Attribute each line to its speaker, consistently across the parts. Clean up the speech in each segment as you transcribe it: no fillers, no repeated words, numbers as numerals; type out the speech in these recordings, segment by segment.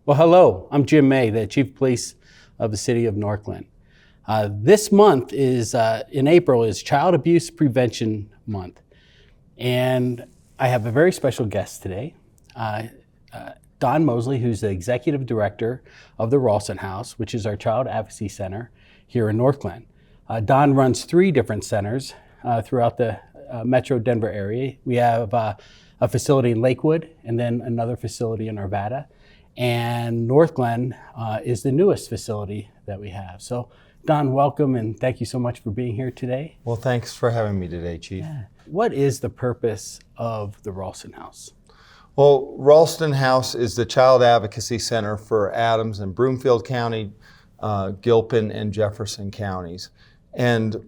Speaker 1: Well, hello, I'm Jim May, the Chief of Police of the City of Northglenn. This month in April is Child Abuse Prevention Month. And I have a very special guest today, Don Moseley, who's the Executive Director of the Ralston House, which is our Child Advocacy Center here in Northglenn. Don runs 3 different centers throughout the Metro Denver area. We have a facility in Lakewood and then another facility in Arvada. And Northglenn is the newest facility that we have. So Don, welcome and thank you so much for being here today.
Speaker 2: Well, thanks for having me today, Chief.
Speaker 1: Yeah. What is the purpose of the Ralston House?
Speaker 2: Well, Ralston House is the Child Advocacy Center for Adams and Broomfield County, Gilpin and Jefferson counties. And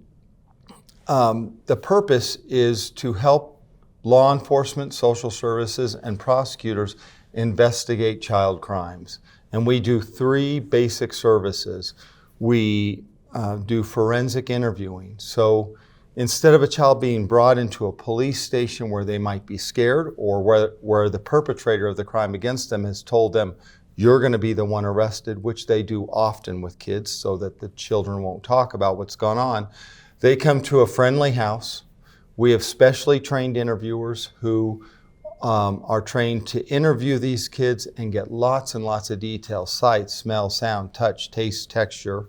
Speaker 2: the purpose is to help law enforcement, social services, and prosecutors investigate child crimes. And we do 3 basic services. We do forensic interviewing. So instead of a child being brought into a police station where they might be scared or where the perpetrator of the crime against them has told them, you're going to be the one arrested, which they do often with kids so that the children won't talk about what's gone on, they come to a friendly house. We have specially trained interviewers who are trained to interview these kids and get lots and lots of details, sight, smell, sound, touch, taste, texture,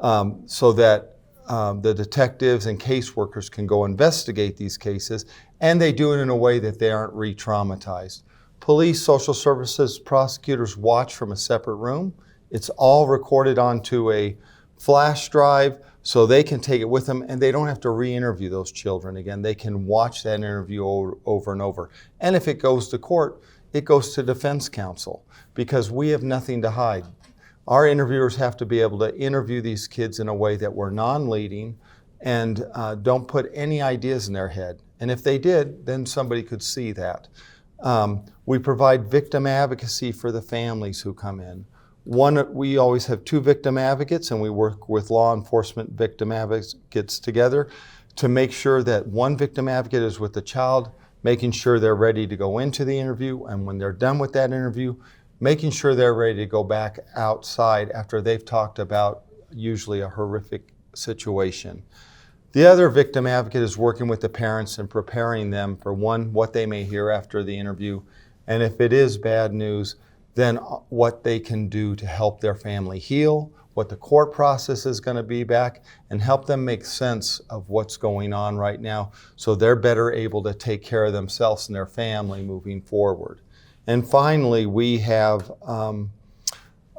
Speaker 2: so that the detectives and caseworkers can go investigate these cases, and they do it in a way that they aren't re-traumatized. Police, social services, prosecutors watch from a separate room. It's all recorded onto a flash drive so they can take it with them and they don't have to re-interview those children again. They can watch that interview over and over. And if it goes to court, it goes to defense counsel because we have nothing to hide. Our interviewers have to be able to interview these kids in a way that we're non-leading and don't put any ideas in their head. And if they did, then somebody could see that. We provide victim advocacy for the families who come in. We always have 2 victim advocates, and we work with law enforcement victim advocates together to make sure that one victim advocate is with the child, making sure they're ready to go into the interview, and when they're done with that interview, making sure they're ready to go back outside after they've talked about usually a horrific situation. The other victim advocate is working with the parents and preparing them for what they may hear after the interview, and if it is bad news, then what they can do to help their family heal, what the court process is going to be back, and help them make sense of what's going on right now so they're better able to take care of themselves and their family moving forward. And finally, we have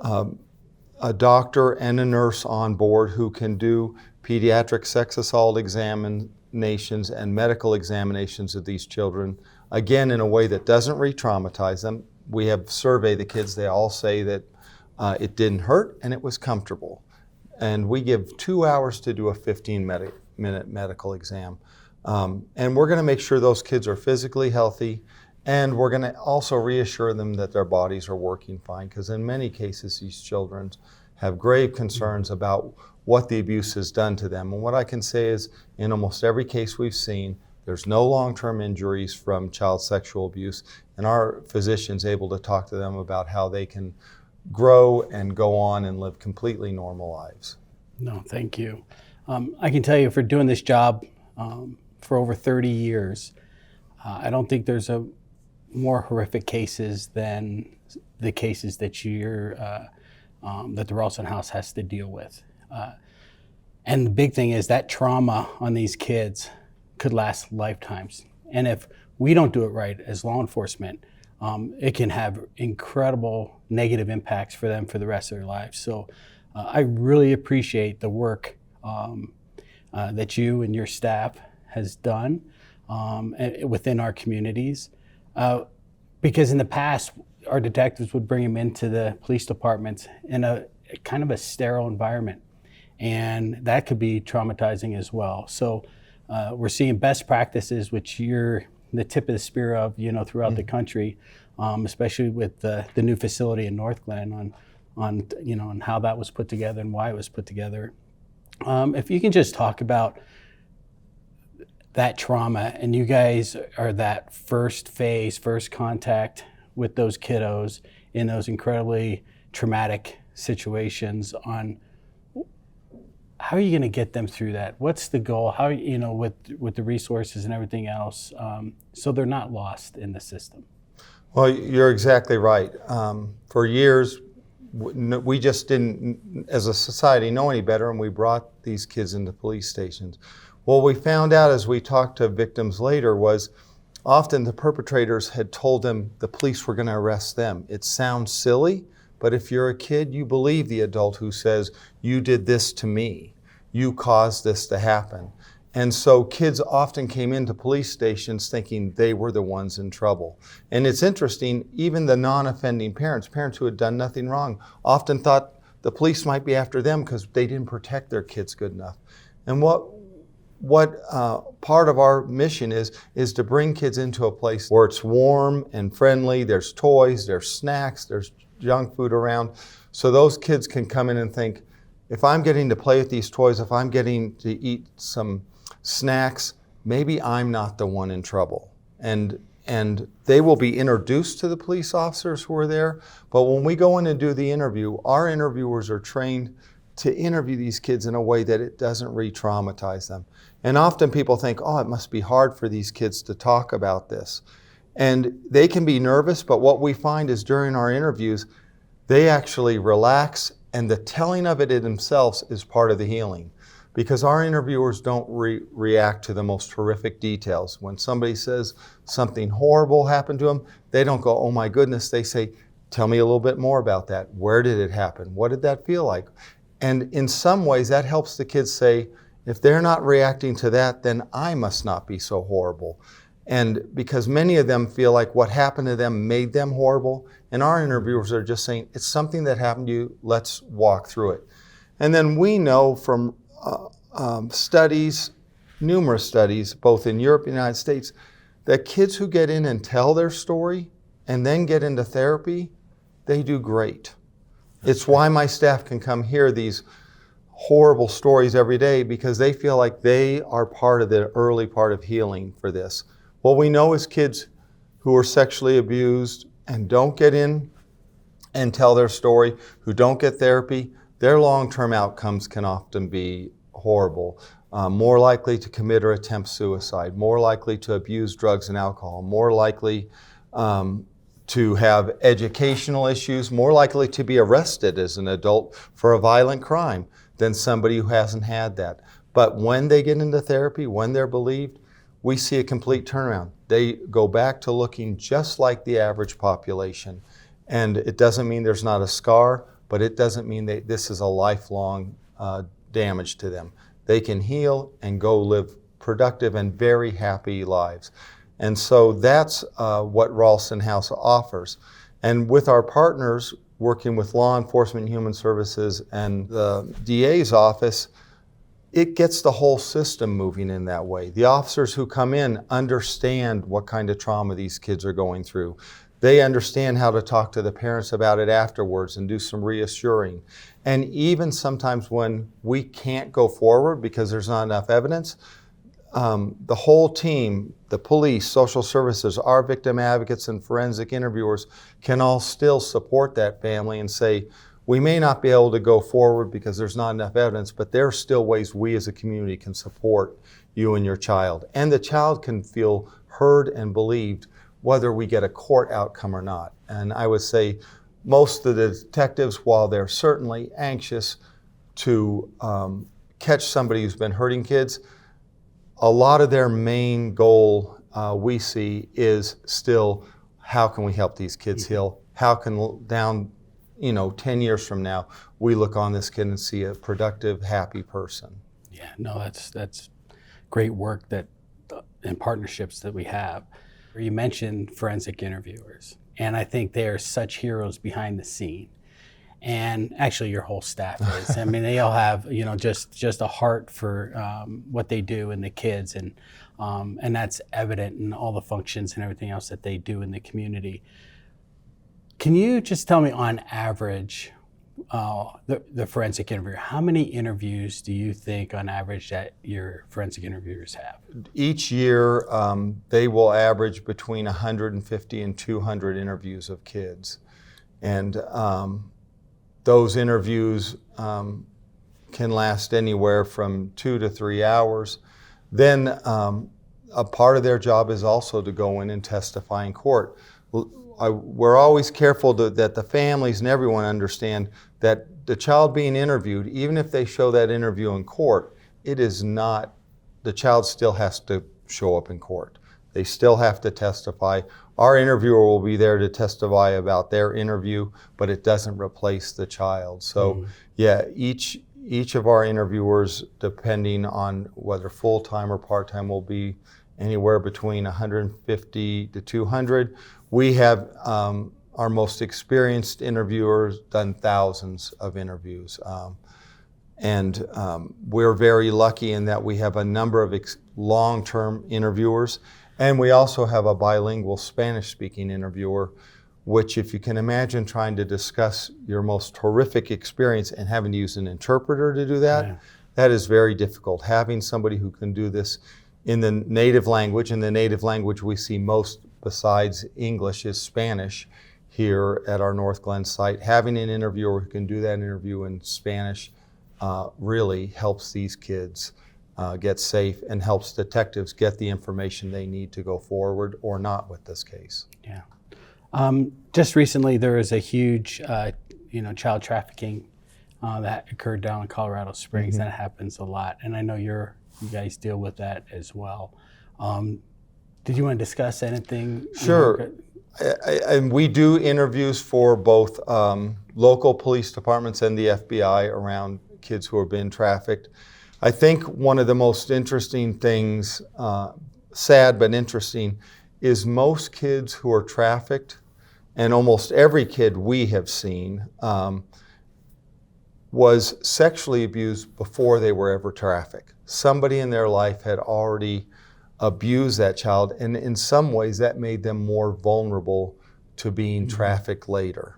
Speaker 2: a doctor and a nurse on board who can do pediatric sex assault examinations and medical examinations of these children, again, in a way that doesn't re-traumatize them. We have surveyed the kids. They all say that it didn't hurt and it was comfortable. And we give 2 hours to do a 15-minute medical exam. And we're going to make sure those kids are physically healthy, and we're going to also reassure them that their bodies are working fine, because in many cases these children have grave concerns about what the abuse has done to them. And what I can say is, in almost every case we've seen, there's no long-term injuries from child sexual abuse, and our physician's able to talk to them about how they can grow and go on and live completely normal lives.
Speaker 1: No, thank you. I can tell you, for doing this job for over 30 years, I don't think there's more horrific cases than the cases that that the Ralston House has to deal with. And the big thing is that trauma on these kids could last lifetimes. And if we don't do it right as law enforcement, it can have incredible negative impacts for them for the rest of their lives. So I really appreciate the work that you and your staff has done within our communities. Because in the past, our detectives would bring them into the police departments in a kind of a sterile environment. And that could be traumatizing as well. So we're seeing best practices, which you're the tip of the spear of, throughout the country, especially with the new facility in Northglenn on how that was put together and why it was put together. If you can just talk about that trauma, and you guys are that first phase, first contact with those kiddos, in those incredibly traumatic situations on how are you going to get them through that? What's the goal? How, with the resources and everything else, so they're not lost in the system?
Speaker 2: Well, you're exactly right. For years, we just didn't, as a society, know any better, and we brought these kids into police stations. What we found out as we talked to victims later was often the perpetrators had told them the police were going to arrest them. It sounds silly, but if you're a kid, you believe the adult who says, you did this to me, you caused this to happen. And so kids often came into police stations thinking they were the ones in trouble. And it's interesting, even the non-offending parents who had done nothing wrong, often thought the police might be after them because they didn't protect their kids good enough. And what part of our mission is to bring kids into a place where it's warm and friendly, there's toys, there's snacks, there's junk food around, so those kids can come in and think, if I'm getting to play with these toys, if I'm getting to eat some snacks, maybe I'm not the one in trouble. And they will be introduced to the police officers who are there, but when we go in and do the interview, our interviewers are trained to interview these kids in a way that it doesn't re-traumatize them. And often people think, oh, it must be hard for these kids to talk about this. And they can be nervous, but what we find is during our interviews, they actually relax, and the telling of it in themselves is part of the healing. Because our interviewers don't react to the most horrific details. When somebody says something horrible happened to them, they don't go, oh my goodness, they say, tell me a little bit more about that. Where did it happen? What did that feel like? And in some ways that helps the kids say, if they're not reacting to that, then I must not be so horrible. And because many of them feel like what happened to them made them horrible, and our interviewers are just saying, it's something that happened to you, let's walk through it. And then we know from studies, numerous studies, both in Europe and the United States, that kids who get in and tell their story and then get into therapy, they do great. It's why my staff can come hear these horrible stories every day, because they feel like they are part of the early part of healing for this. What we know is kids who are sexually abused and don't get in and tell their story, who don't get therapy, their long-term outcomes can often be horrible. More likely to commit or attempt suicide, more likely to abuse drugs and alcohol, more likely to have educational issues, more likely to be arrested as an adult for a violent crime than somebody who hasn't had that. But when they get into therapy, when they're believed, we see a complete turnaround. They go back to looking just like the average population. And it doesn't mean there's not a scar, but it doesn't mean that this is a lifelong damage to them. They can heal and go live productive and very happy lives. And so that's what Ralston House offers. And with our partners, working with law enforcement, human services, and the DA's office, it gets the whole system moving in that way. The officers who come in understand what kind of trauma these kids are going through. They understand how to talk to the parents about it afterwards and do some reassuring. And even sometimes when we can't go forward because there's not enough evidence, the whole team, the police, social services, our victim advocates, and forensic interviewers can all still support that family and say, we may not be able to go forward because there's not enough evidence, but there are still ways we as a community can support you and your child. And the child can feel heard and believed whether we get a court outcome or not. And I would say most of the detectives, while they're certainly anxious to catch somebody who's been hurting kids, a lot of their main goal we see is still, how can we help these kids heal? How can down 10 years from now, we look on this kid and see a productive, happy person?
Speaker 1: Yeah, no, that's great work and partnerships that we have. You mentioned forensic interviewers, and I think they are such heroes behind the scene. And actually your whole staff is. I mean, they all have, just a heart for what they do and the kids, and that's evident in all the functions and everything else that they do in the community. Can you just tell me, on average, the forensic interviewer, how many interviews do you think on average that your forensic interviewers have?
Speaker 2: Each year, they will average between 150 and 200 interviews of kids. And those interviews can last anywhere from 2 to 3 hours. Then a part of their job is also to go in and testify in court. We're always careful that the families and everyone understand that the child being interviewed, even if they show that interview in court, it is not, the child still has to show up in court. They still have to testify. Our interviewer will be there to testify about their interview, but it doesn't replace the child. So yeah, each of our interviewers, depending on whether full-time or part-time, will be anywhere between 150 to 200. We have our most experienced interviewers done thousands of interviews. And we're very lucky in that we have a number of long-term interviewers, and we also have a bilingual Spanish-speaking interviewer, which, if you can imagine trying to discuss your most horrific experience and having to use an interpreter to do that, that is very difficult. Having somebody who can do this in the native language, and the native language we see most besides English is Spanish here at our North Glen site. Having an interviewer who can do that interview in Spanish really helps these kids get safe and helps detectives get the information they need to go forward or not with this case.
Speaker 1: Yeah. Just recently, there was a huge, child trafficking that occurred down in Colorado Springs. That happens a lot, and I know you guys deal with that as well. Did you want to discuss anything?
Speaker 2: Sure. And we do interviews for both local police departments and the FBI around kids who are being trafficked. I think one of the most interesting things, sad but interesting, is most kids who are trafficked, and almost every kid we have seen, was sexually abused before they were ever trafficked. Somebody in their life had already abused that child, and in some ways that made them more vulnerable to being trafficked later.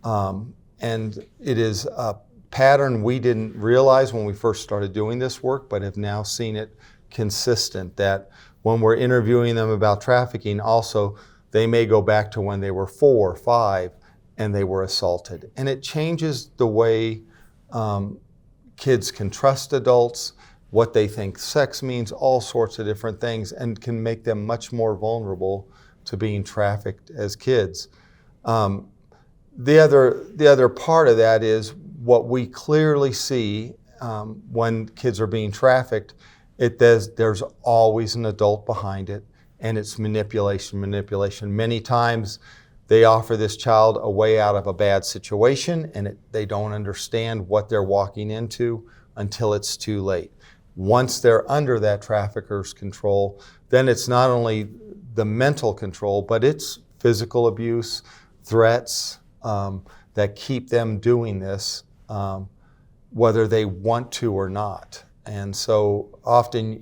Speaker 2: And it is a pattern we didn't realize when we first started doing this work, but have now seen it consistent, that when we're interviewing them about trafficking, also they may go back to when they were 4 or 5 and they were assaulted. And it changes the way kids can trust adults, what they think sex means, all sorts of different things, and can make them much more vulnerable to being trafficked as kids. The other part of that is what we clearly see when kids are being trafficked. There's always an adult behind it, and it's manipulation. Many times they offer this child a way out of a bad situation, and they don't understand what they're walking into until it's too late. Once they're under that trafficker's control, then it's not only the mental control, but it's physical abuse, threats that keep them doing this, whether they want to or not. And so often,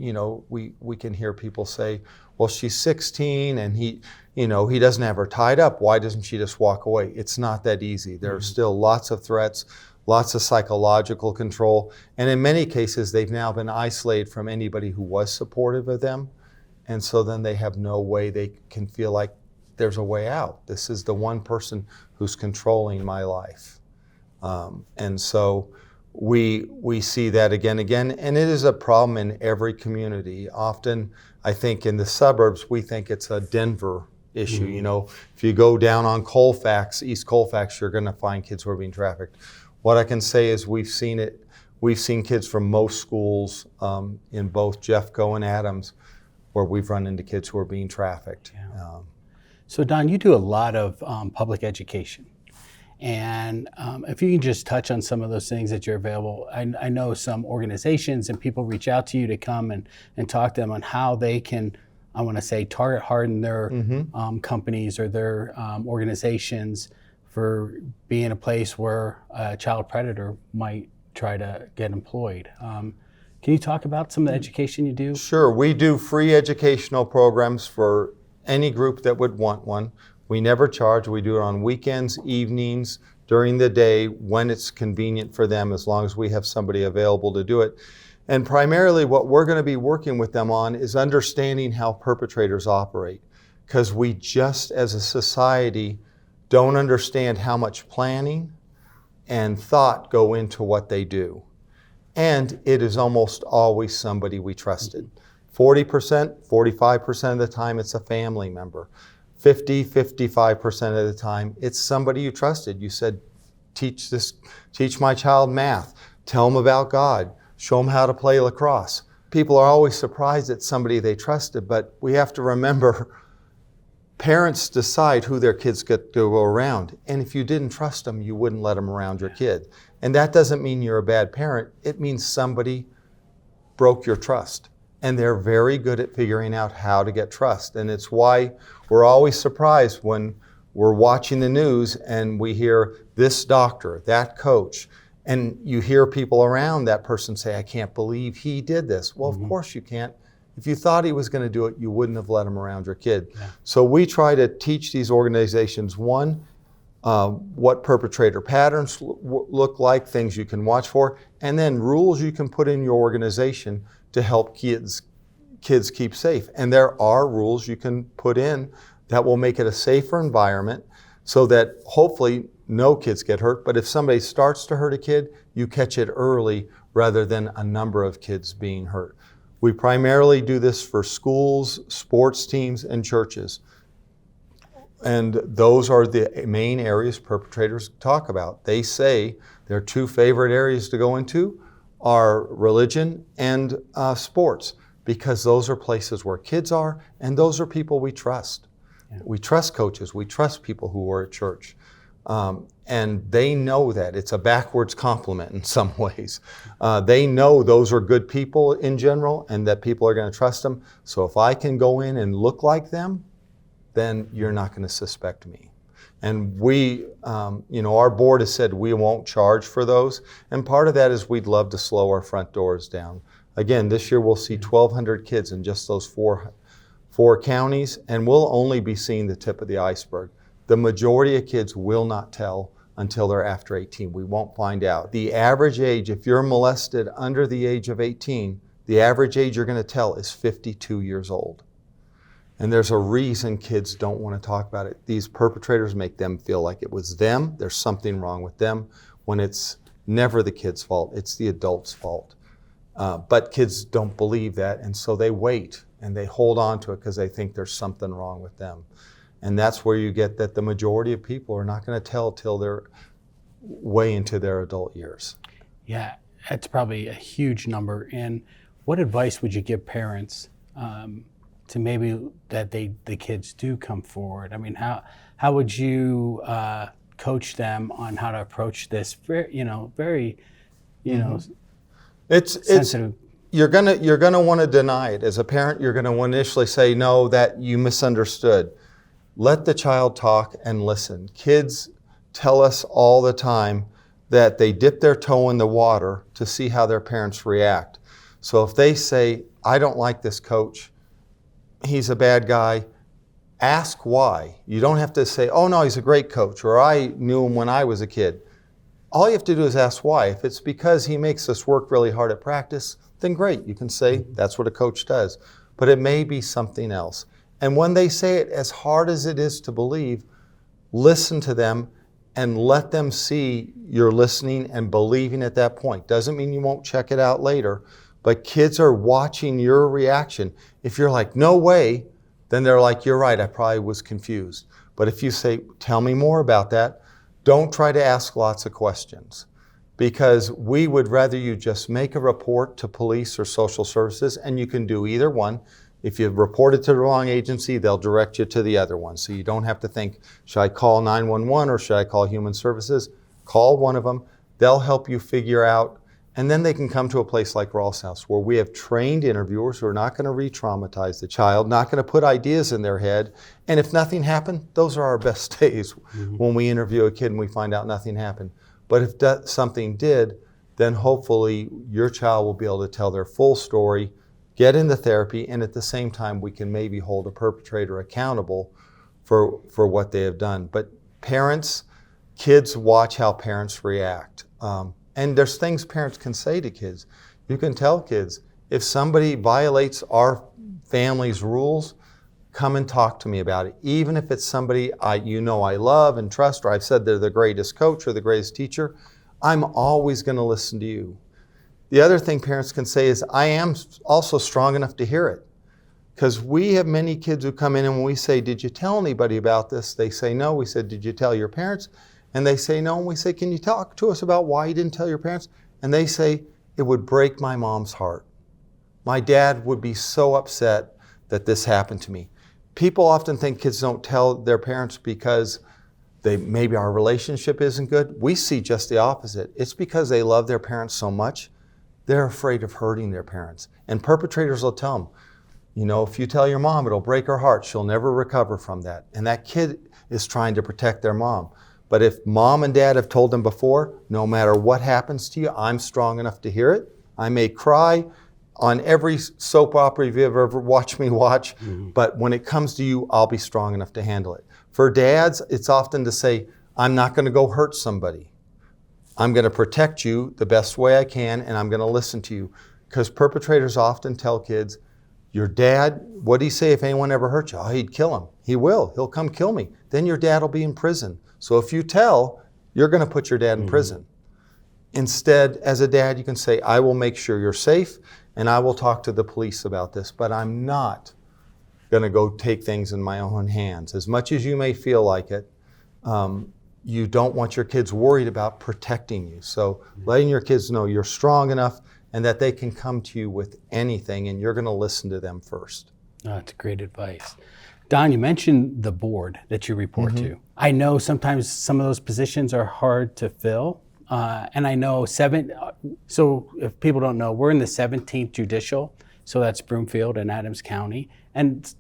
Speaker 2: we can hear people say, well, she's 16 and he doesn't have her tied up. Why doesn't she just walk away? It's not that easy. There are still lots of threats, lots of psychological control. And in many cases, they've now been isolated from anybody who was supportive of them. And so then they have no way they can feel like there's a way out. This is the one person who's controlling my life. And so we see that again, and it is a problem in every community. Often, I think in the suburbs, we think it's a Denver issue. If you go down on Colfax, East Colfax, you're gonna find kids who are being trafficked. What I can say is we've seen kids from most schools in both Jeffco and Adams where we've run into kids who are being trafficked.
Speaker 1: Yeah. So Don, you do a lot of public education. And if you can just touch on some of those things that you're available. I know some organizations and people reach out to you to come and talk to them on how they can, I want to say, target harden their companies or their organizations for being a place where a child predator might try to get employed. Can you talk about some of the education you do?
Speaker 2: Sure. We do free educational programs for any group that would want one. We never charge. We do it on weekends, evenings, during the day, when it's convenient for them, as long as we have somebody available to do it. And primarily what we're going to be working with them on is understanding how perpetrators operate. Because we just, as a society, don't understand how much planning and thought go into what they do. And it is almost always somebody we trusted. 40%, 45% of the time it's a family member. 55% of the time it's somebody you trusted. You said, teach my child math, tell them about God, show them how to play lacrosse. People are always surprised at somebody they trusted, but we have to remember parents decide who their kids get to go around. And if you didn't trust them, you wouldn't let them around your kid. And that doesn't mean you're a bad parent. It means somebody broke your trust. And they're very good at figuring out how to get trust. And it's why we're always surprised when we're watching the news and we hear this doctor, that coach, and you hear people around that person say, I can't believe he did this. Well, of course you can't. If you thought he was going to do it, you wouldn't have let him around your kid. Yeah. So we try to teach these organizations, one, what perpetrator patterns look like, things you can watch for, and then rules you can put in your organization to help kids keep safe. And there are rules you can put in that will make it a safer environment so that hopefully no kids get hurt. But if somebody starts to hurt a kid, you catch it early rather than a number of kids being hurt. We primarily do this for schools, sports teams, and churches. And those are the main areas perpetrators talk about. They say their two favorite areas to go into are religion and sports, because those are places where kids are, and those are people we trust. Yeah. We trust coaches, we trust people who are at church. And they know that. It's a backwards compliment in some ways. They know those are good people in general and that people are going to trust them. So if I can go in and look like them, then you're not going to suspect me. And we, our board has said we won't charge for those. And part of that is we'd love to slow our front doors down. Again, this year we'll see 1,200 kids in just those four counties, and we'll only be seeing the tip of the iceberg. The majority of kids will not tell until they're after 18. We won't find out. The average age, if you're molested under the age of 18, the average age you're going to tell is 52 years old. And there's a reason kids don't want to talk about it. These perpetrators make them feel like it was them, there's something wrong with them, when it's never the kid's fault, it's the adult's fault. But kids don't believe that, and so they wait and they hold on to it because they think there's something wrong with them. And that's where you get that the majority of people are not going to tell till they're way into their adult years.
Speaker 1: Yeah, that's probably a huge number. And what advice would you give parents to maybe that the kids do come forward? I mean, how would you coach them on how to approach this? Very, sensitive.
Speaker 2: You're gonna want to deny it. As a parent, you're gonna initially say, no, that you misunderstood. Let the child talk and listen. Kids tell us all the time that they dip their toe in the water to see how their parents react. So if they say, I don't like this coach, he's a bad guy, ask why. You don't have to say, oh no, he's a great coach, or I knew him when I was a kid. All you have to do is ask why. If it's because he makes us work really hard at practice, then great. You can say that's what a coach does. But it may be something else. And when they say it, as hard as it is to believe, listen to them and let them see you're listening and believing at that point. Doesn't mean you won't check it out later, but kids are watching your reaction. If you're like, no way, then they're like, you're right, I probably was confused. But if you say, tell me more about that, don't try to ask lots of questions, because we would rather you just make a report to police or social services, and you can do either one. If you report it to the wrong agency, they'll direct you to the other one. So you don't have to think, should I call 911 or should I call Human Services? Call one of them. They'll help you figure out, and then they can come to a place like Ralston House where we have trained interviewers who are not going to re-traumatize the child, not going to put ideas in their head. And if nothing happened, those are our best days when we interview a kid and we find out nothing happened. But if something did, then hopefully your child will be able to tell their full story, get into therapy, and at the same time we can maybe hold a perpetrator accountable for what they have done. But parents, kids watch how parents react. And there's things parents can say to kids. You can tell kids, if somebody violates our family's rules, come and talk to me about it. Even if it's somebody I love and trust, or I've said they're the greatest coach or the greatest teacher, I'm always going to listen to you. The other thing parents can say is, I am also strong enough to hear it. Because we have many kids who come in and when we say, did you tell anybody about this? They say no. We said, did you tell your parents? And they say no. And we say, can you talk to us about why you didn't tell your parents? And they say, it would break my mom's heart. My dad would be so upset that this happened to me. People often think kids don't tell their parents because maybe our relationship isn't good. We see just the opposite. It's because they love their parents so much, they're afraid of hurting their parents. And perpetrators will tell them, if you tell your mom, it'll break her heart. She'll never recover from that. And that kid is trying to protect their mom. But if mom and dad have told them before, no matter what happens to you, I'm strong enough to hear it. I may cry on every soap opera you've ever watched me watch, but when it comes to you, I'll be strong enough to handle it. For dads, it's often to say, I'm not going to go hurt somebody. I'm going to protect you the best way I can, and I'm going to listen to you. Because perpetrators often tell kids, your dad, what did he say if anyone ever hurt you? Oh, he'd kill him. He will. He'll come kill me. Then your dad will be in prison. So if you tell, you're going to put your dad in prison. Instead, as a dad, you can say, I will make sure you're safe, and I will talk to the police about this, but I'm not going to go take things in my own hands. As much as you may feel like it, you don't want your kids worried about protecting you. So letting your kids know you're strong enough and that they can come to you with anything, and you're going to listen to them first.
Speaker 1: Oh, that's great advice. Don, you mentioned the board that you report to. I know sometimes some of those positions are hard to fill. And I know so if people don't know, we're in the 17th Judicial, so that's Broomfield and Adams County. And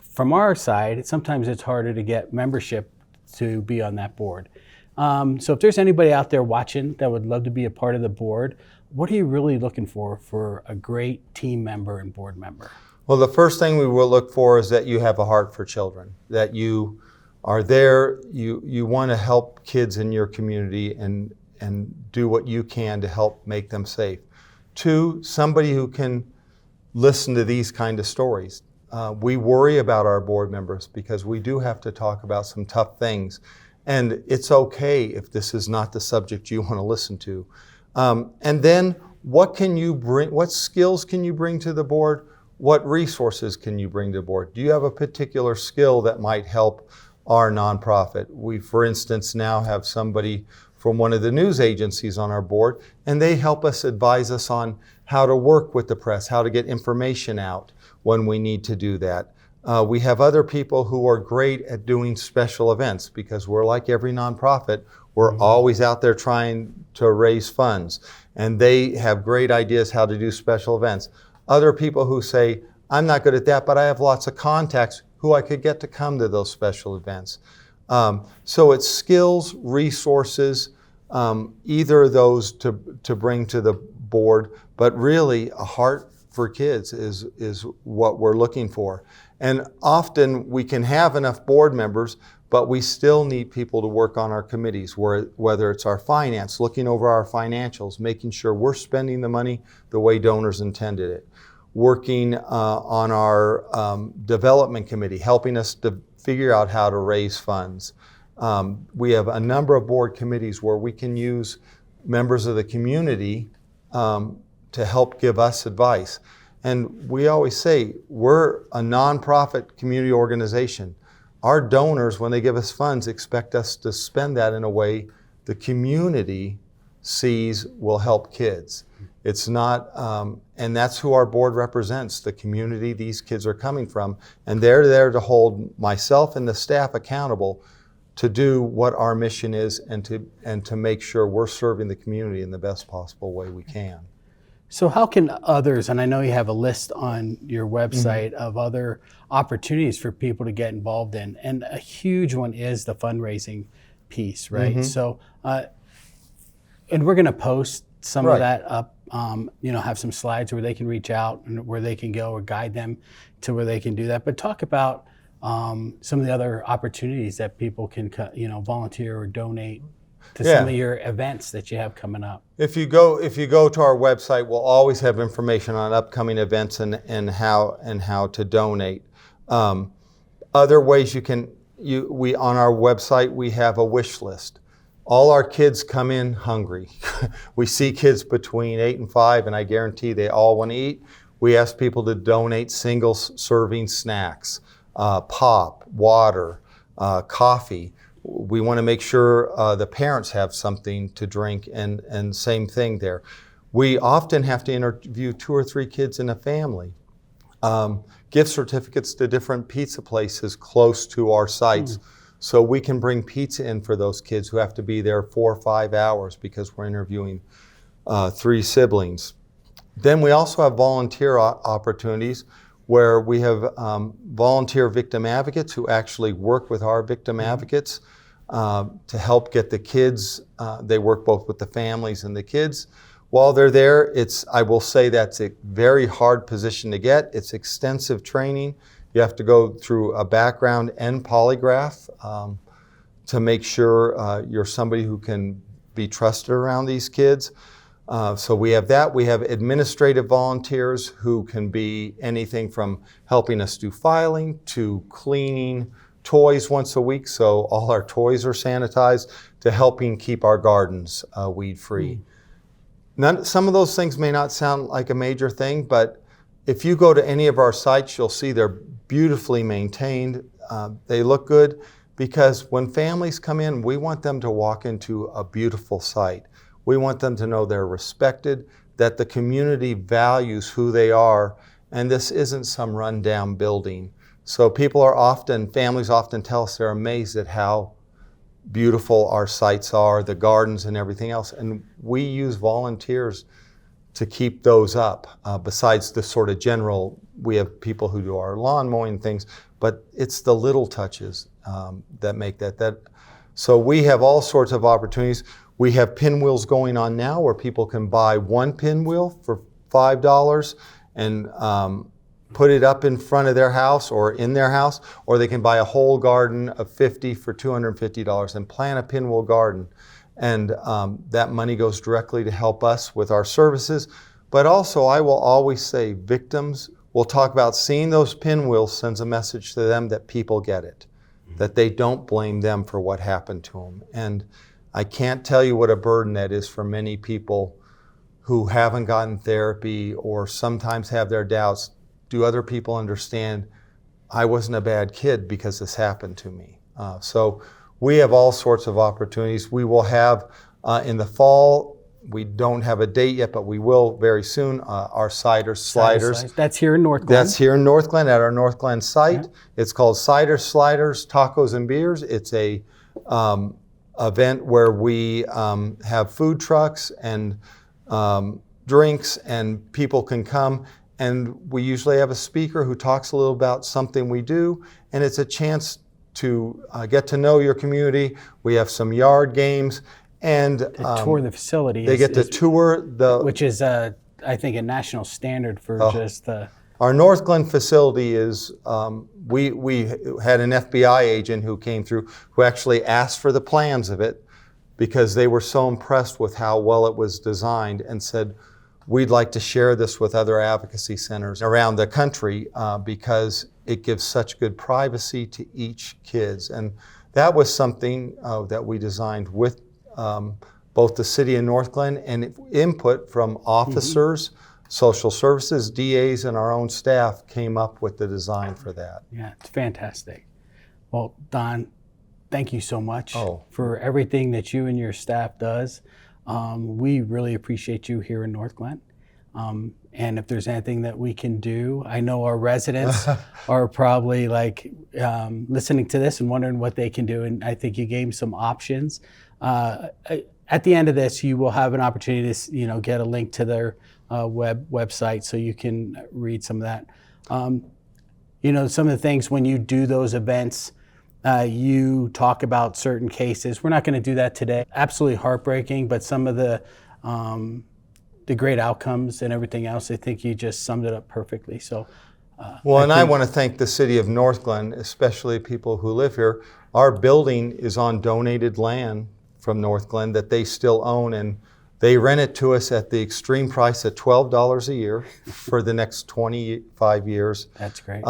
Speaker 1: from our side, sometimes it's harder to get membership to be on that board. So if there's anybody out there watching that would love to be a part of the board, what are you really looking for a great team member and board member?
Speaker 2: Well, the first thing we will look for is that you have a heart for children, that you are there, you want to help kids in your community and do what you can to help make them safe. 2, somebody who can listen to these kind of stories. We worry about our board members because we do have to talk about some tough things. And it's okay if this is not the subject you want to listen to. And then what can you bring? What skills can you bring to the board? What resources can you bring to the board? Do you have a particular skill that might help our nonprofit? We, for instance, now have somebody from one of the news agencies on our board, and they help us advise us on how to work with the press, how to get information out when we need to do that. We have other people who are great at doing special events because we're like every nonprofit. We're always out there trying to raise funds, and they have great ideas how to do special events. Other people who say, I'm not good at that, but I have lots of contacts who I could get to come to those special events. So it's skills, resources, either of those to bring to the board, but really a heart for kids is what we're looking for. And often we can have enough board members, but we still need people to work on our committees, whether it's our finance, looking over our financials, making sure we're spending the money the way donors intended it, working on our development committee, helping us to figure out how to raise funds. We have a number of board committees where we can use members of the community to help give us advice. And we always say, we're a nonprofit community organization. Our donors, when they give us funds, expect us to spend that in a way the community sees will help kids. It's not, and that's who our board represents, the community these kids are coming from. And they're there to hold myself and the staff accountable to do what our mission is and to make sure we're serving the community in the best possible way we can.
Speaker 1: So how can others, and I know you have a list on your website of other opportunities for people to get involved in, and a huge one is the fundraising piece, right? So, and we're gonna post some of that up, have some slides where they can reach out and where they can go or guide them to where they can do that. But talk about some of the other opportunities that people can, volunteer or donate to some of your events that you have coming up.
Speaker 2: If you go to our website, we'll always have information on upcoming events and how to donate. Other ways we on our website, we have a wish list. All our kids come in hungry. We see kids between 8 and 5, and I guarantee they all want to eat. We ask people to donate single serving snacks, pop, water, coffee. We want to make sure the parents have something to drink, and same thing there. We often have to interview 2 or 3 kids in a family. Gift certificates to different pizza places close to our sites. So we can bring pizza in for those kids who have to be there 4 or 5 hours because we're interviewing 3 siblings. Then we also have volunteer opportunities where we have volunteer victim advocates who actually work with our victim advocates to help get the kids. They work both with the families and the kids. While they're there, I will say that's a very hard position to get. It's extensive training. You have to go through a background and polygraph to make sure you're somebody who can be trusted around these kids. So we have that. We have administrative volunteers who can be anything from helping us do filing to cleaning toys once a week, so all our toys are sanitized, to helping keep our gardens weed-free. Some of those things may not sound like a major thing, but if you go to any of our sites, you'll see they're beautifully maintained. They look good because when families come in, we want them to walk into a beautiful site. We want them to know they're respected, that the community values who they are, and this isn't some rundown building. So families often tell us they're amazed at how beautiful our sites are, the gardens and everything else. And we use volunteers to keep those up. Besides the sort of general, we have people who do our lawn mowing things, but it's the little touches that make that. So we have all sorts of opportunities. We have pinwheels going on now where people can buy 1 pinwheel for $5 and put it up in front of their house or in their house, or they can buy a whole garden of 50 for $250 and plant a pinwheel garden. And that money goes directly to help us with our services. But also, I will always say, victims will talk about seeing those pinwheels sends a message to them that people get it, that they don't blame them for what happened to them. And I can't tell you what a burden that is for many people who haven't gotten therapy or sometimes have their doubts. Do other people understand I wasn't a bad kid because this happened to me? So we have all sorts of opportunities. We will have in the fall, we don't have a date yet, but we will very soon, our cider sliders.
Speaker 1: That's here in North Glen.
Speaker 2: That's here in North Glen at our North Glen site. Yeah. It's called Cider Sliders, Tacos and Beers. It's a event where we have food trucks and drinks, and people can come. And we usually have a speaker who talks a little about something we do, and it's a chance to get to know your community. We have some yard games, and
Speaker 1: tour the facility.
Speaker 2: They get to tour
Speaker 1: which is, I think, a national standard for just the.
Speaker 2: Our North Glen facility is. We had an FBI agent who came through who actually asked for the plans of it because they were so impressed with how well it was designed, and said, we'd like to share this with other advocacy centers around the country because it gives such good privacy to each kids. And that was something that we designed with both the city of North Glen and input from officers, social services, DAs, and our own staff came up with the design for that.
Speaker 1: Yeah, it's fantastic. Well, Don, thank you so much for everything that you and your staff does. We really appreciate you here in North Glen. And if there's anything that we can do, I know our residents are probably listening to this and wondering what they can do. And I think you gave them some options. At the end of this, you will have an opportunity to, get a link to their website so you can read some of that. Some of the things when you do those events, you talk about certain cases. We're not going to do that today. Absolutely heartbreaking, but some of the great outcomes and everything else, I think you just summed it up perfectly. So, I
Speaker 2: want to thank the city of North Glen, especially people who live here. Our building is on donated land from North Glen that they still own, and They rent it to us at the extreme price of $12 a year for the next 25 years.
Speaker 1: That's great.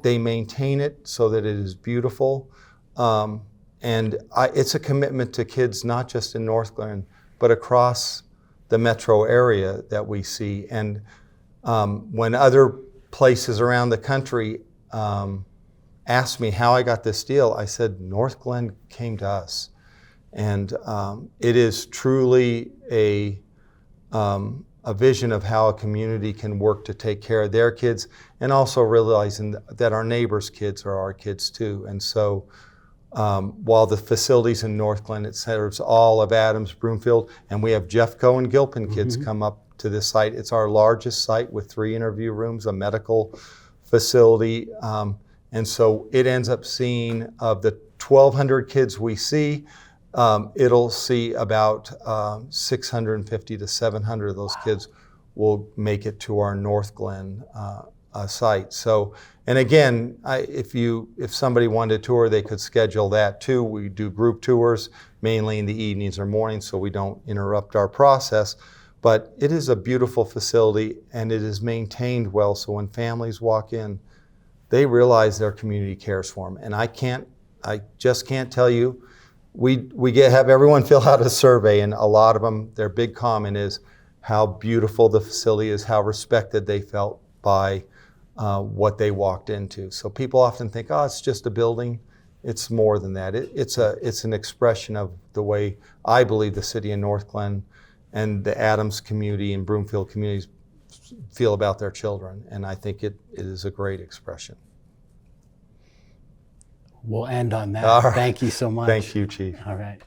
Speaker 2: They maintain it so that it is beautiful. It's a commitment to kids, not just in North Glen, but across the metro area that we see. And when other places around the country asked me how I got this deal, I said, North Glen came to us. And it is truly a vision of how a community can work to take care of their kids, and also realizing that our neighbors' kids are our kids too. And so while the facilities in North Glen, it serves all of Adams, Broomfield, and we have Jeffco and Gilpin kids come up to this site. It's our largest site with 3 interview rooms, a medical facility. And so it ends up seeing, of the 1,200 kids we see, it'll see about 650 to 700 of those kids will make it to our North Glen site. So, and again, if somebody wanted to tour, they could schedule that too. We do group tours, mainly in the evenings or mornings, so we don't interrupt our process. But it is a beautiful facility, and it is maintained well, so when families walk in, they realize their community cares for them. And I just can't tell you. We have everyone fill out a survey, and a lot of them, their big comment is how beautiful the facility is, how respected they felt by what they walked into. So people often think, oh, it's just a building. It's more than that. It's an expression of the way I believe the city of North Glen and the Adams community and Broomfield communities feel about their children. And I think it is a great expression.
Speaker 1: We'll end on that.
Speaker 2: All right.
Speaker 1: Thank you so much.
Speaker 2: Thank you, Chief.
Speaker 1: All right.